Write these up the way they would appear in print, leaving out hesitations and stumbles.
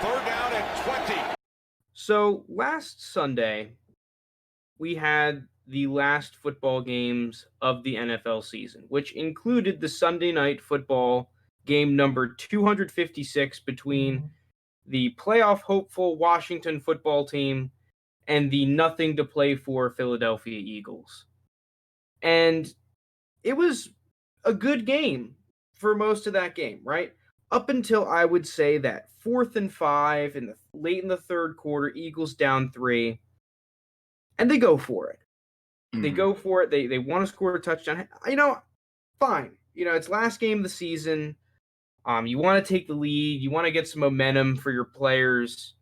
Third down and 20. So last Sunday, we had the last football games of the NFL season, which included the Sunday night football game number 256 between the playoff hopeful Washington football team and the nothing to play for Philadelphia Eagles. And it was a good game for most of that game, right? Up until I would say that 4th and 5 in the late in the third quarter, Eagles down 3, and they go for it. They go for it. They want to score a touchdown. Fine. It's last game of the season. You want to take the lead. You want to get some momentum for your players.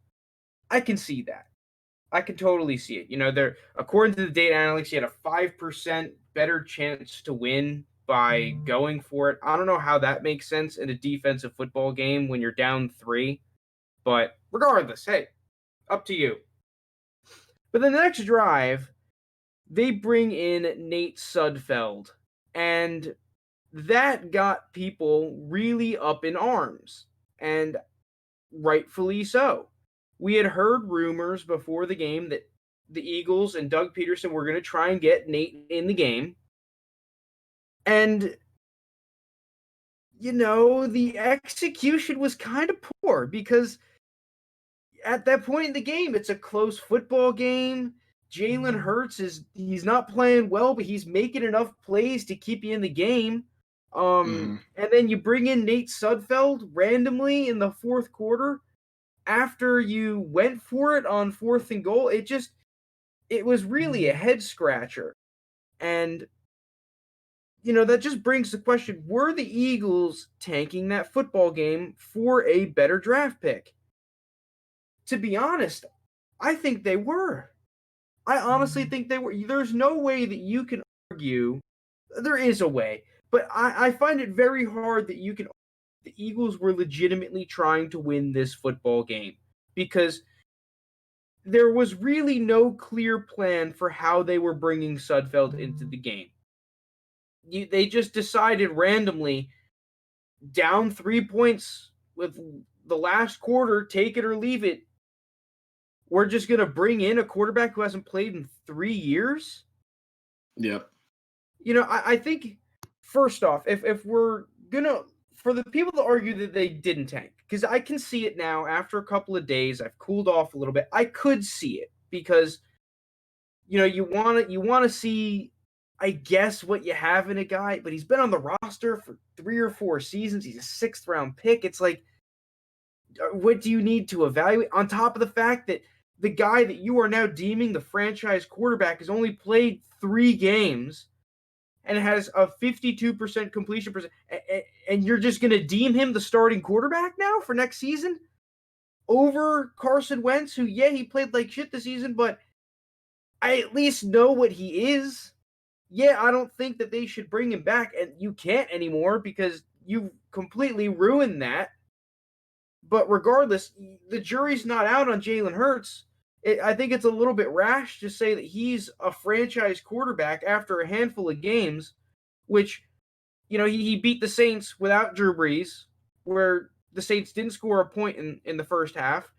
I can see that. I can totally see it. They're according to the data analytics, you had a 5% better chance to win by going for it. I don't know how that makes sense in a defensive football game when you're down 3, but regardless, hey, up to you. But the next drive, they bring in Nate Sudfeld, and that got people really up in arms, and rightfully so. We had heard rumors before the game that the Eagles and Doug Peterson were going to try and get Nate in the game. And, the execution was kind of poor because at that point in the game, it's a close football game. Jalen Hurts he's not playing well, but he's making enough plays to keep you in the game. And then you bring in Nate Sudfeld randomly in the fourth quarter after you went for it on 4th and goal. It was really a head scratcher. And, that just brings the question, were the Eagles tanking that football game for a better draft pick? To be honest, I think they were. I honestly think they were. There's no way that you can argue. There is a way, but I find it very hard that you can argue the Eagles were legitimately trying to win this football game because there was really no clear plan for how they were bringing Sudfeld into the game. They just decided randomly, down 3 points with the last quarter, take it or leave it. We're just going to bring in a quarterback who hasn't played in 3 years? Yep. I think, first off, if we're going to, for the people that argue that they didn't tank, because I can see it now after a couple of days, I've cooled off a little bit. I could see it because, you want to see, I guess, what you have in a guy, but he's been on the roster for 3 or 4 seasons. He's a 6th round pick. It's like, what do you need to evaluate? On top of the fact that the guy that you are now deeming the franchise quarterback has only played 3 games and has a 52% completion percent, and you're just going to deem him the starting quarterback now for next season over Carson Wentz, who, he played like shit this season, but I at least know what he is. I don't think that they should bring him back, and you can't anymore because you've completely ruined that. But regardless, the jury's not out on Jalen Hurts. I think it's a little bit rash to say that he's a franchise quarterback after a handful of games, which, he beat the Saints without Drew Brees, where the Saints didn't score a point in the first half,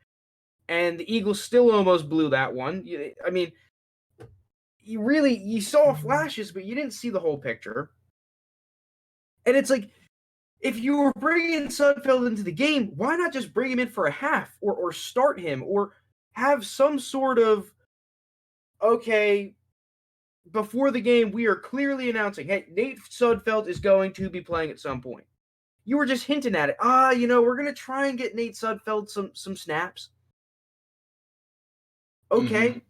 and the Eagles still almost blew that one. I mean, you saw flashes, but you didn't see the whole picture. And it's like, if you were bringing Sudfeld into the game, why not just bring him in for a half or start him or have some sort of, okay, before the game, we are clearly announcing, hey, Nate Sudfeld is going to be playing at some point. You were just hinting at it. We're going to try and get Nate Sudfeld some snaps. Okay,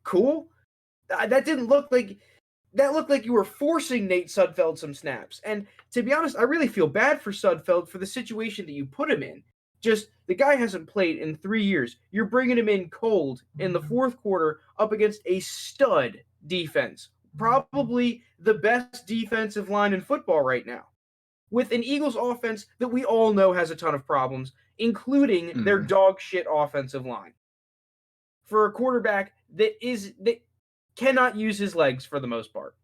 cool. That didn't look like... That looked like you were forcing Nate Sudfeld some snaps. And to be honest, I really feel bad for Sudfeld for the situation that you put him in. Just, the guy hasn't played in 3 years. You're bringing him in cold in the fourth quarter up against a stud defense. Probably the best defensive line in football right now. With an Eagles offense that we all know has a ton of problems, including their dog shit offensive line. For a quarterback that cannot use his legs for the most part.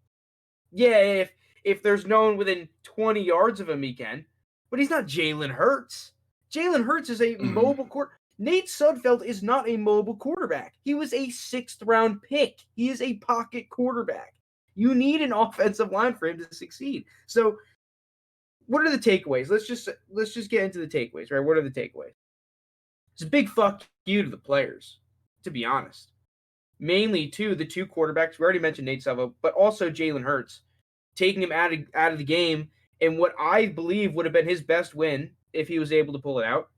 If there's no one within 20 yards of him, he can. But he's not Jalen Hurts. Jalen Hurts is a mobile quarterback. Nate Sudfeld is not a mobile quarterback. He was a 6th-round pick. He is a pocket quarterback. You need an offensive line for him to succeed. So, what are the takeaways? Let's just get into the takeaways, right? What are the takeaways? It's a big fuck you to the players, to be honest. Mainly to the two quarterbacks. We already mentioned Nate Sudfeld, but also Jalen Hurts, taking him out of the game in what I believe would have been his best win if he was able to pull it out.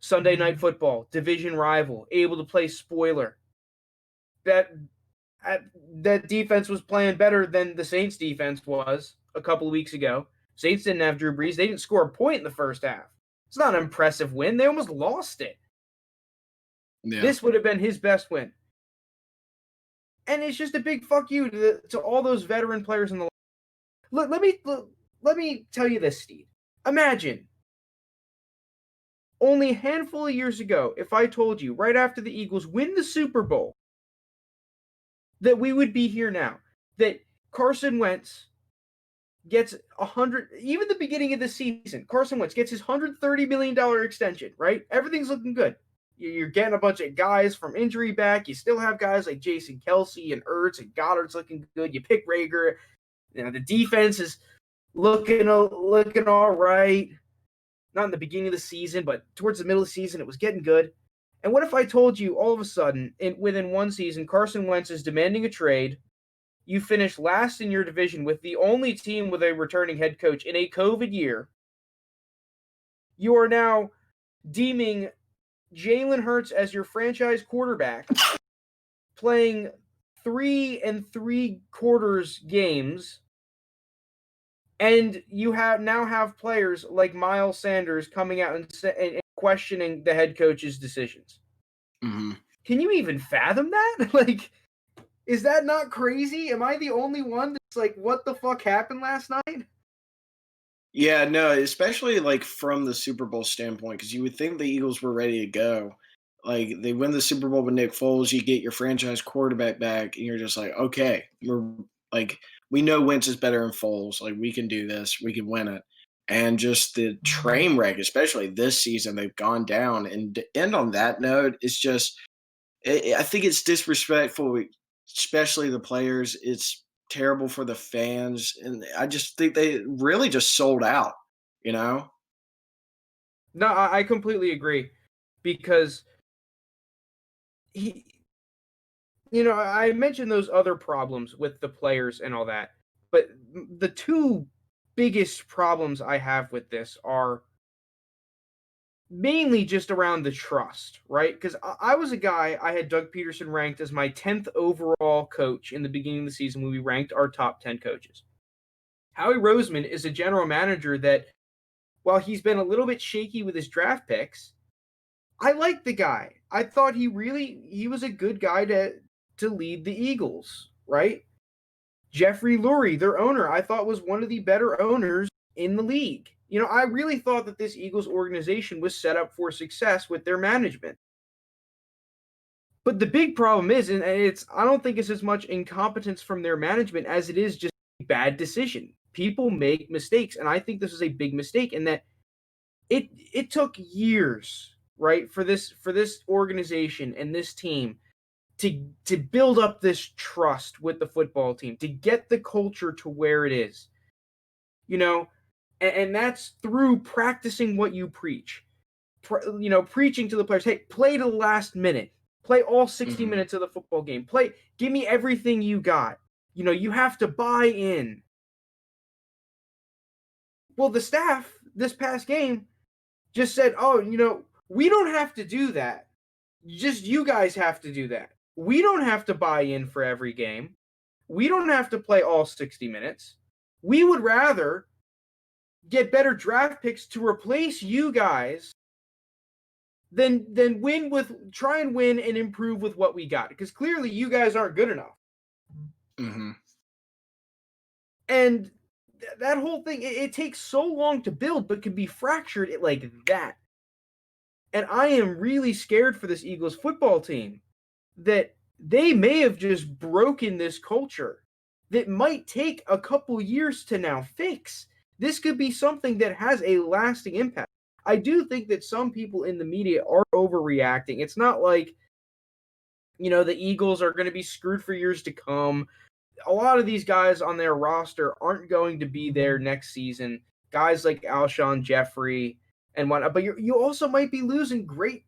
Sunday Night Football, division rival, able to play spoiler. That defense was playing better than the Saints defense was a couple of weeks ago. Saints didn't have Drew Brees. They didn't score a point in the first half. It's not an impressive win. They almost lost it. Yeah. This would have been his best win. And it's just a big fuck you to all those veteran players in the league. Let me tell you this, Steve. Imagine only a handful of years ago, if I told you right after the Eagles win the Super Bowl that we would be here now, that Carson Wentz gets 100, even the beginning of the season, Carson Wentz gets his $130 million extension, right? Everything's looking good. You're getting a bunch of guys from injury back. You still have guys like Jason Kelce and Ertz and Goddard's looking good. You pick Rager. You know, the defense is looking all right. Not in the beginning of the season, but towards the middle of the season, it was getting good. And what if I told you all of a sudden, within one season, Carson Wentz is demanding a trade. You finish last in your division with the only team with a returning head coach in a COVID year. You are now deeming Jalen Hurts as your franchise quarterback, playing 3 3/4 games, and you now have players like Miles Sanders coming out and questioning the head coach's decisions. Mm-hmm. Can you even fathom that? Like, is that not crazy? Am I the only one that's like, what the fuck happened last night? Yeah, no, especially like from the Super Bowl standpoint, because you would think the Eagles were ready to go. Like, they win the Super Bowl with Nick Foles, you get your franchise quarterback back, and you're just like, okay, we know Wentz is better than Foles. Like, we can do this, we can win it. And just the train wreck, especially this season, they've gone down. And to end on that note, it's just, I think it's disrespectful, especially the players. It's terrible for the fans, and I just think they really just sold out, you know? No, I completely agree, because I mentioned those other problems with the players and all that, but the two biggest problems I have with this are mainly just around the trust, right? Because I was a guy, I had Doug Peterson ranked as my 10th overall coach in the beginning of the season when we ranked our top 10 coaches. Howie Roseman is a general manager that, while he's been a little bit shaky with his draft picks, I like the guy. I thought he was a good guy to lead the Eagles, right? Jeffrey Lurie, their owner, I thought was one of the better owners in the league. I really thought that this Eagles organization was set up for success with their management. But the big problem is, and I don't think it's as much incompetence from their management as it is just a bad decision. People make mistakes, and I think this is a big mistake in that it took years, right, for this organization and this team to build up this trust with the football team, to get the culture to where it is. And that's through practicing what you preach. Preaching to the players, hey, play to the last minute. Play all 60 minutes of the football game. Give me everything you got. You have to buy in. Well, the staff this past game just said, oh, we don't have to do that. Just you guys have to do that. We don't have to buy in for every game. We don't have to play all 60 minutes. We would rather get better draft picks to replace you guys than try and win and improve with what we got, because clearly you guys aren't good enough. Mm-hmm. And that whole thing, it takes so long to build, but can be fractured like that. And I am really scared for this Eagles football team that they may have just broken this culture that might take a couple years to now fix. This could be something that has a lasting impact. I do think that some people in the media are overreacting. It's not like, the Eagles are going to be screwed for years to come. A lot of these guys on their roster aren't going to be there next season. Guys like Alshon Jeffrey and whatnot, but you also might be losing great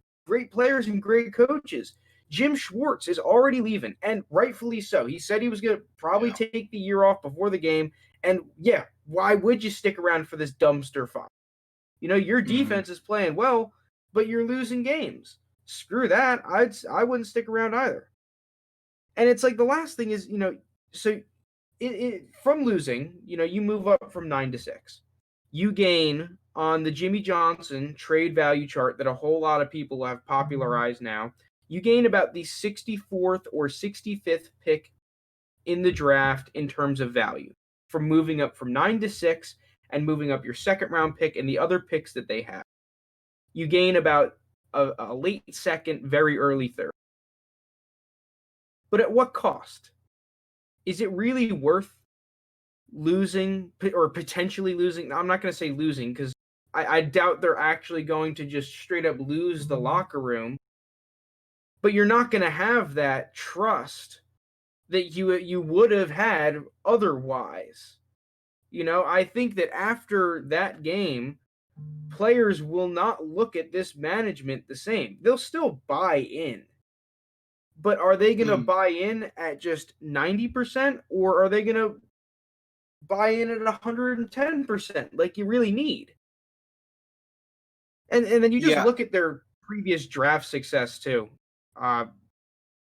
players and great coaches. Jim Schwartz is already leaving, and rightfully so. He said he was going to probably Yeah. take the year off before the game, and yeah, why would you stick around for this dumpster fire? Your Mhm. defense is playing well, but you're losing games. Screw that. I wouldn't stick around either. And it's like the last thing is, so from losing, you move up from 9 to 6. You gain on the Jimmy Johnson trade value chart that a whole lot of people have popularized now. You gain about the 64th or 65th pick in the draft in terms of value from moving up from 9 to 6 and moving up your second round pick and the other picks that they have. You gain about a late second, very early third. But at what cost? Is it really worth losing or potentially losing? I'm not going to say losing because I doubt they're actually going to just straight up lose the locker room. But you're not going to have that trust that you would have had otherwise. I think that after that game, players will not look at this management the same. They'll still buy in. But are they going to Mm. buy in at just 90% or are they going to buy in at 110% like you really need? And then you just Yeah. look at their previous draft success too. Uh,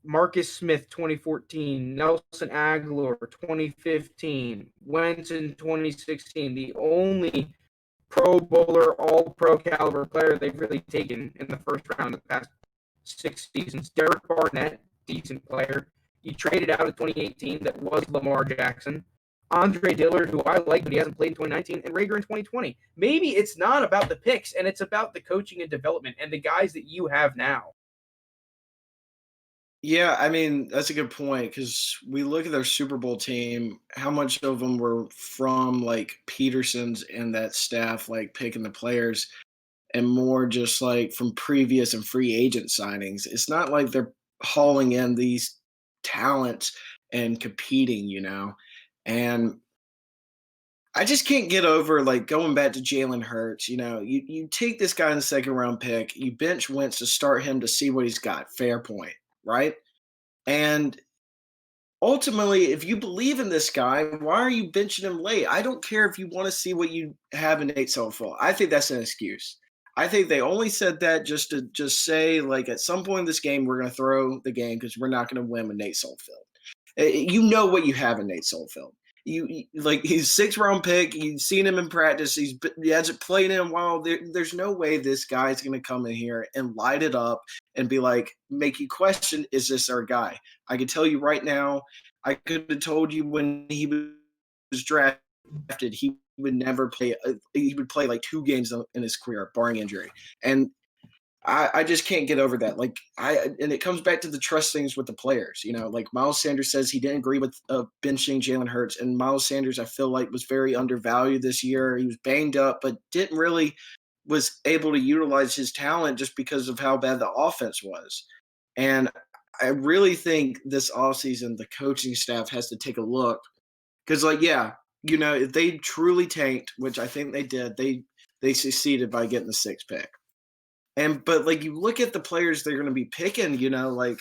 Marcus Smith 2014, Nelson Aguilar 2015, Wentz in 2016. The only Pro Bowler, All Pro caliber player they've really taken in the first round of the past 6 seasons. Derek Barnett, decent player. You traded out of 2018 that was Lamar Jackson. Andre Dillard, who I like, but he hasn't played in 2019, and Rager in 2020. Maybe it's not about the picks, and it's about the coaching and development and the guys that you have now. Yeah, I mean, that's a good point because we look at their Super Bowl team, how much of them were from like Peterson's and that staff, like picking the players, and more just like from previous and free agent signings. It's not like they're hauling in these talents and competing. And I just can't get over like going back to Jalen Hurts. You take this guy in the second round pick, you bench Wentz to start him to see what he's got. Fair point, right? And ultimately, if you believe in this guy, why are you benching him late? I don't care if you want to see what you have in Nate Sudfeld. I think that's an excuse. I think they only said that just to just say, like, at some point in this game, we're going to throw the game because we're not going to win with Nate Sudfeld. You know what you have in Nate Sudfeld. Like he's 6th round pick. You've seen him in practice. He hasn't played in a while. There's no way this guy's going to come in here and light it up and be like, make you question, is this our guy? I can tell you right now, I could have told you when he was drafted, he would never play. He would play like 2 games in his career, barring injury. And I just can't get over that. And it comes back to the trust things with the players. Like Miles Sanders says he didn't agree with benching Jalen Hurts, and Miles Sanders I feel like was very undervalued this year. He was banged up, but didn't really was able to utilize his talent just because of how bad the offense was. And I really think this offseason the coaching staff has to take a look because, like, yeah, if they truly tanked, which I think they did, they succeeded by getting the 6th pick. But like you look at the players they're going to be picking, like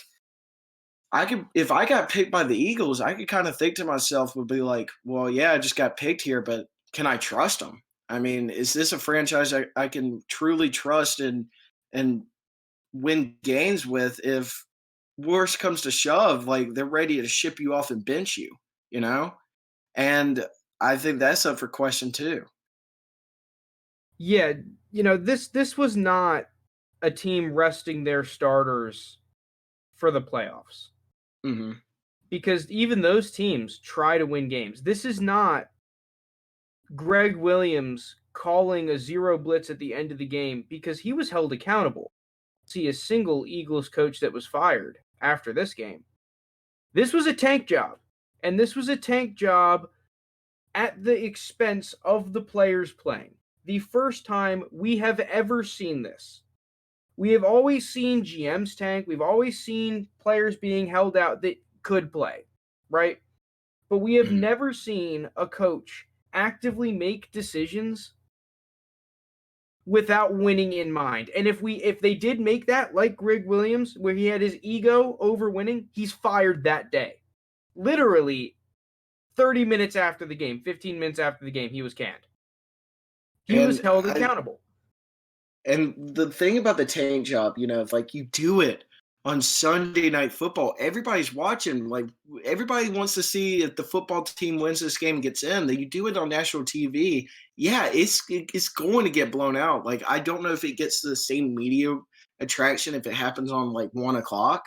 I could if I got picked by the Eagles, I could kind of think to myself would be like, well, yeah, I just got picked here, but can I trust them? I mean, is this a franchise I can truly trust and win games with if worse comes to shove, like they're ready to ship you off and bench you, you know? And I think that's up for question too. Yeah, this was not a team resting their starters for the playoffs Hmm. because even those teams try to win games. This is not Greg Williams calling a zero blitz at the end of the game because he was held accountable. See a single Eagles coach that was fired after this game. This was a tank job, and this was a tank job at the expense of the players playing. the first time we have ever seen this. We have always seen GMs tank. We've always seen players being held out that could play, right? But we have Mhm. never seen a coach actively make decisions without winning in mind. And if they did make that, like Greg Williams, where he had his ego over winning, he's fired that day. Literally 30 minutes after the game, 15 minutes after the game, he was canned. He was And held I accountable. And the thing about the tank job, if like you do it on Sunday Night Football, everybody's watching. Like everybody wants to see if the football team wins this game and gets in. That you do it on national TV, yeah, it's going to get blown out. Like I don't know if it gets the same media attraction if it happens on like 1 o'clock.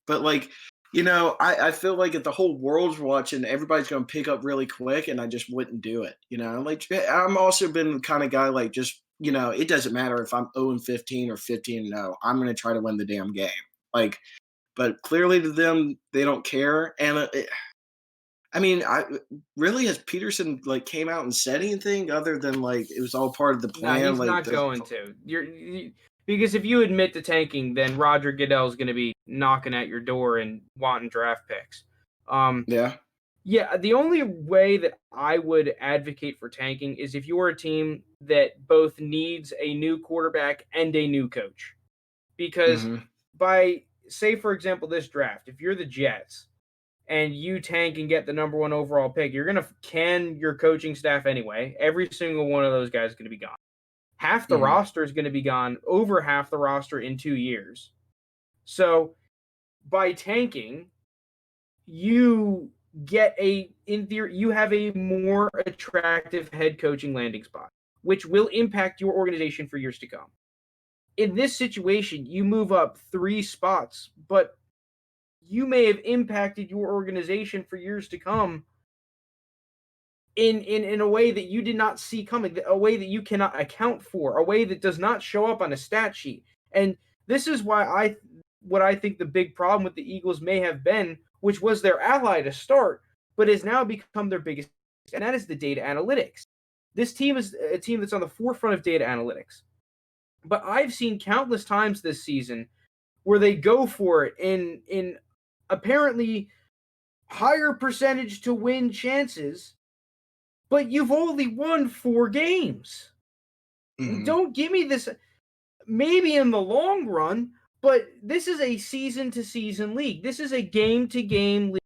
But like, I feel like if the whole world's watching, everybody's gonna pick up really quick, and I just wouldn't do it. Like I'm also been the kind of guy like just it doesn't matter if I'm 0 and 15 or 15 and 0. I'm gonna try to win the damn game. Like, but clearly to them, they don't care. And I mean, I really has Peterson like came out and said anything other than like it was all part of the No, plan? he's Like not the going to. Because if you admit to tanking, then Roger Goodell's going to be knocking at your door and wanting draft picks. Um, yeah. yeah, the only way that I would advocate for tanking is if you're a team that both needs a new quarterback and a new coach. Because Hmm. by say for example this draft, if you're the Jets and you tank and get the number 1 overall pick, you're going to can your coaching staff anyway. Every single one of those guys is going to be gone. Half the Hmm. roster is going to be gone, over half the roster in 2 years. So by tanking, you get in theory, you have a more attractive head coaching landing spot, which will impact your organization for years to come. In this situation, you move up 3 spots, but you may have impacted your organization for years to come in a way that you did not see coming, a way that you cannot account for, a way that does not show up on a stat sheet. And this is why what I think the big problem with the Eagles may have been, which was their ally to start, but has now become their biggest, and that is the data analytics. This team is a team that's on the forefront of data analytics. But I've seen countless times this season where they go for it in apparently higher percentage to win chances, but you've only won 4 games. Hmm. Don't give me this. Maybe in the long run, but this is a season to season league. This is a game to game league.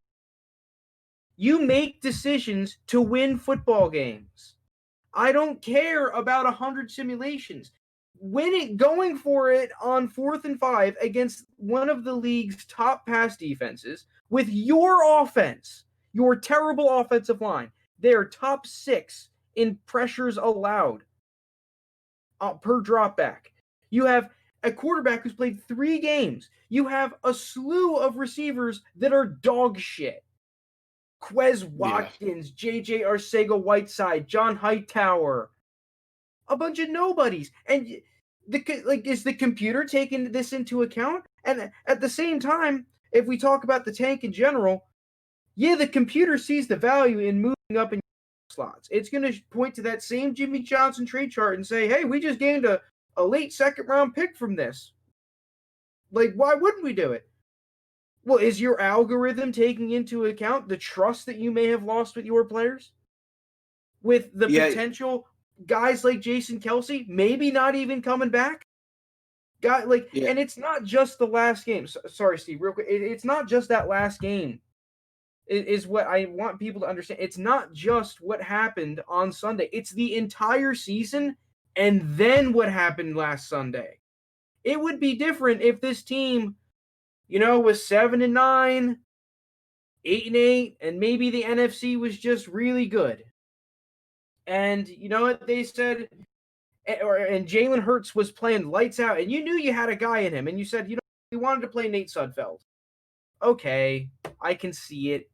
You make decisions to win football games. I don't care about 100 simulations. Winning, going for it on 4th and 5 against one of the league's top pass defenses with your offense, your terrible offensive line. They're top 6 in pressures allowed per drop back. You have a quarterback who's played 3 games. You have a slew of receivers that are dog shit. Quez Yeah. Watkins, JJ Arcega-Whiteside, John Hightower, a bunch of nobodies. And is the computer taking this into account? And at the same time, if we talk about the tank in general, yeah, the computer sees the value in moving up in slots. It's going to point to that same Jimmy Johnson trade chart and say, hey, we just gained a late second round pick from this. Like, why wouldn't we do it? Well, is your algorithm taking into account the trust that you may have lost with your players? With the Yeah. potential guys like Jason Kelsey, maybe not even coming back? Yeah. And it's not just the last game. Sorry, Steve, real quick. It's not just that last game. Is what I want people to understand. It's not just what happened on Sunday. It's the entire season and then what happened last Sunday. It would be different if this team, was 7-9, 8-8, and maybe the NFC was just really good. And you know what they said? And Jalen Hurts was playing lights out, and you knew you had a guy in him, and you said, we wanted to play Nate Sudfeld. Okay, I can see it.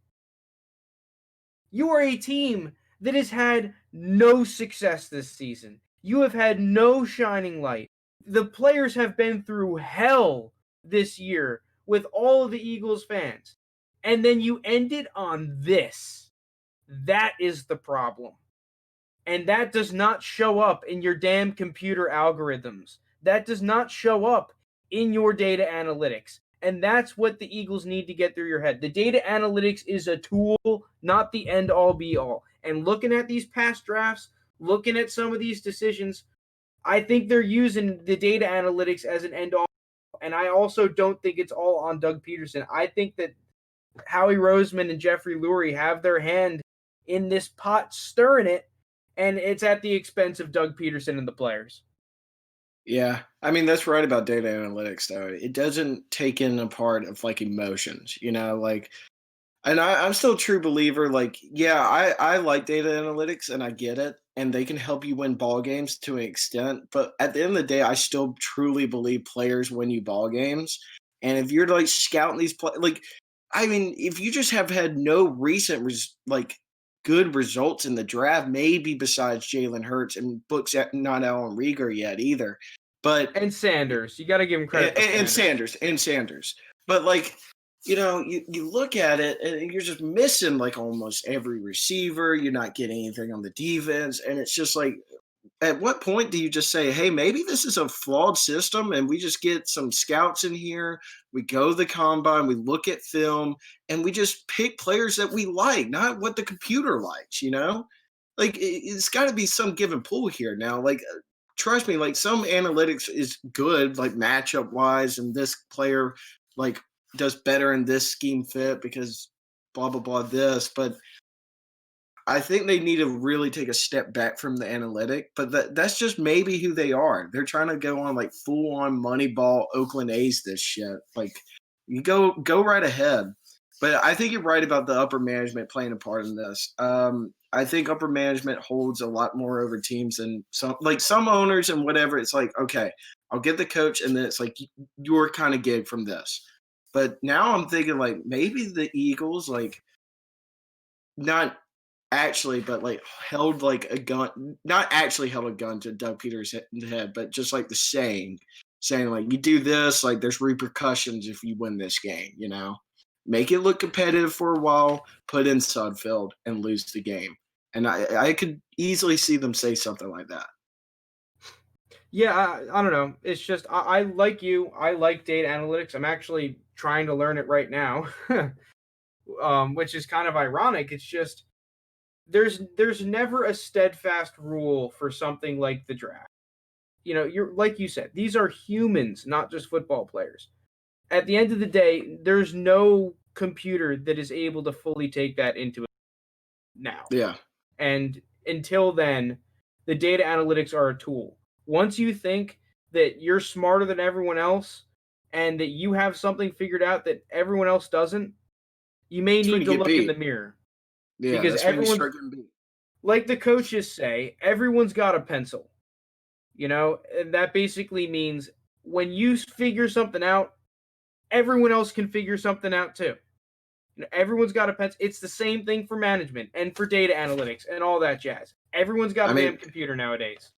You are a team that has had no success this season. You have had no shining light. The players have been through hell this year with all of the Eagles fans. And then you ended on this. That is the problem. And that does not show up in your damn computer algorithms. That does not show up in your data analytics. And that's what the Eagles need to get through your head. The data analytics is a tool, not the end all be all. And looking at these past drafts, looking at some of these decisions, I think they're using the data analytics as an end all. And I also don't think it's all on Doug Peterson. I think that Howie Roseman and Jeffrey Lurie have their hand in this pot stirring it, and it's at the expense of Doug Peterson and the players. Yeah, I mean that's right about data analytics though. It doesn't take in a part of like emotions, like and I'm still a true believer. Like, yeah, I like data analytics and I get it, and they can help you win ball games to an extent. But at the end of the day, I still truly believe players win you ball games. And if you're like scouting these like, I mean, if you just have had no recent like good results in the draft, maybe besides Jalen Hurts and books not Alan Rieger yet either, but And Sanders, you got to give him credit for and Sanders. Sanders. But like, you look at it and you're just missing like almost every receiver. You're not getting anything on the defense, and it's just like, at what point do you just say, hey, maybe this is a flawed system and we just get some scouts in here, we go to the combine, we look at film, and we just pick players that we like, not what the computer likes, Like, it's got to be some give and pull here now. Like, trust me, like some analytics is good, like matchup wise, and this player like does better in this scheme fit because blah, blah, blah, this. But I think they need to really take a step back from the analytic, but that's just maybe who they are. They're trying to go on like full on Moneyball Oakland A's this shit. Like, you go right ahead. But I think you're right about the upper management playing a part in this. I think upper management holds a lot more over teams than some owners and whatever. It's like, okay, I'll get the coach, and then it's like your kind of gig from this. But now I'm thinking like maybe the Eagles, like, not actually, but like held like a gun, not actually held a gun to Doug Peters' head, but just like the saying like, you do this, like there's repercussions if you win this game. Make it look competitive for a while, put in Sudfeld and lose the game. And I could easily see them say something like that. Yeah, I don't know. It's just I like you. I like data analytics. I'm actually trying to learn it right now, which is kind of ironic. It's just there's never a steadfast rule for something like the draft. You're like you said, these are humans, not just football players. At the end of the day, there's no computer that is able to fully take that into it now. Yeah. And until then, the data analytics are a tool. Once you think that you're smarter than everyone else and that you have something figured out that everyone else doesn't, you may That's when need you to get look in beat. the mirror. Yeah, Because that's when you everyone's, start getting beat. like the coaches say, everyone's got a pencil. And that basically means when you figure something out, everyone else can figure something out too. Everyone's got a pencil. It's the same thing for management and for data analytics and all that jazz. Everyone's got I a damn mean, computer nowadays.